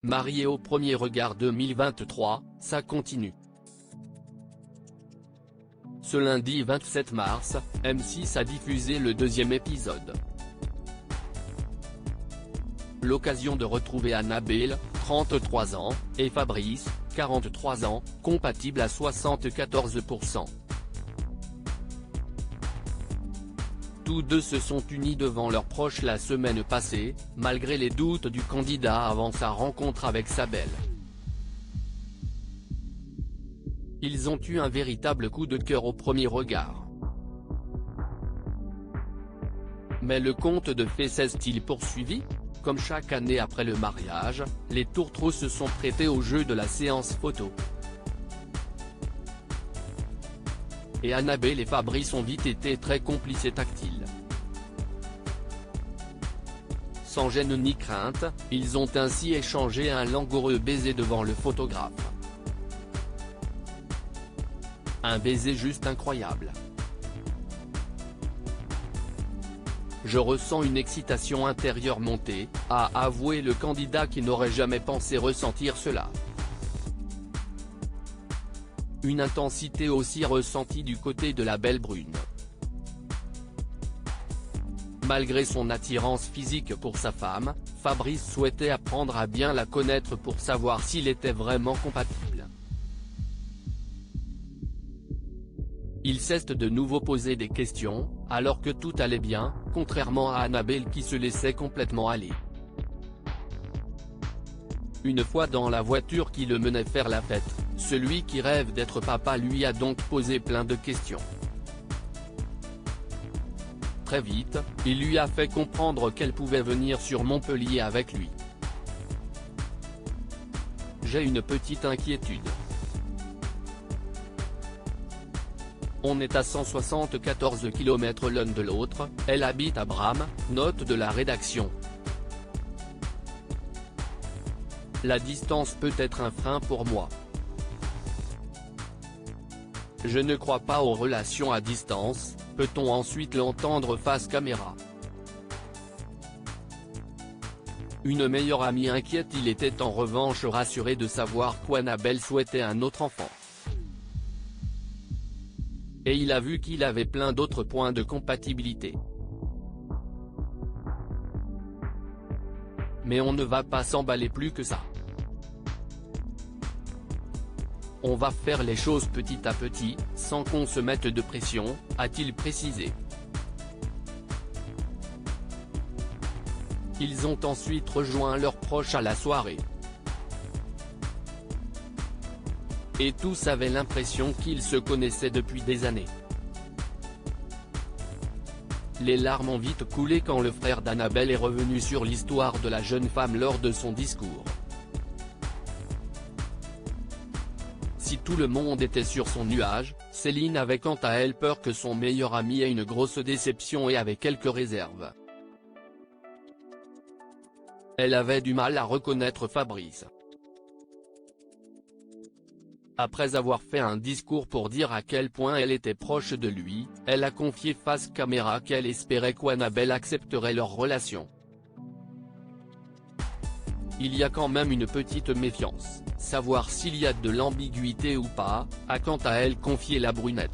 Mariés au premier regard 2023, ça continue. Ce lundi 27 mars, M6 a diffusé le deuxième épisode. L'occasion de retrouver Annabelle, 33 ans, et Fabrice, 43 ans, compatibles à 74%. Tous deux se sont unis devant leurs proches la semaine passée, malgré les doutes du candidat avant sa rencontre avec sa belle. Ils ont eu un véritable coup de cœur au premier regard. Mais le conte de fées s'est-il poursuivi? Comme chaque année après le mariage, les tourtereaux se sont prêtés au jeu de la séance photo. Et Annabelle et Fabrice ont vite été très complices et tactiles. Sans gêne ni crainte, ils ont ainsi échangé un langoureux baiser devant le photographe. Un baiser juste incroyable. Je ressens une excitation intérieure monter, a avoué le candidat qui n'aurait jamais pensé ressentir cela. Une intensité aussi ressentie du côté de la belle brune. Malgré son attirance physique pour sa femme, Fabrice souhaitait apprendre à bien la connaître pour savoir s'il était vraiment compatible. Il s'est de nouveau posé des questions, alors que tout allait bien, contrairement à Annabelle qui se laissait complètement aller. Une fois dans la voiture qui le menait faire la fête, celui qui rêve d'être papa lui a donc posé plein de questions. Très vite, il lui a fait comprendre qu'elle pouvait venir sur Montpellier avec lui. J'ai une petite inquiétude. On est à 174 km l'un de l'autre, elle habite à Bram, note de la rédaction. La distance peut être un frein pour moi. Je ne crois pas aux relations à distance, peut-on ensuite l'entendre face caméra. Une meilleure amie inquiète. Il était en revanche rassuré de savoir qu'Annabelle souhaitait un autre enfant. Et il a vu qu'il avait plein d'autres points de compatibilité. Mais on ne va pas s'emballer plus que ça. On va faire les choses petit à petit, sans qu'on se mette de pression, a-t-il précisé. Ils ont ensuite rejoint leurs proches à la soirée. Et tous avaient l'impression qu'ils se connaissaient depuis des années. Les larmes ont vite coulé quand le frère d'Annabelle est revenu sur l'histoire de la jeune femme lors de son discours. Si tout le monde était sur son nuage, Céline avait quant à elle peur que son meilleur ami ait une grosse déception et avait quelques réserves. Elle avait du mal à reconnaître Fabrice. Après avoir fait un discours pour dire à quel point elle était proche de lui, elle a confié face caméra qu'elle espérait qu'Annabelle accepterait leur relation. Il y a quand même une petite méfiance, savoir s'il y a de l'ambiguïté ou pas, a quant à elle confié la brunette.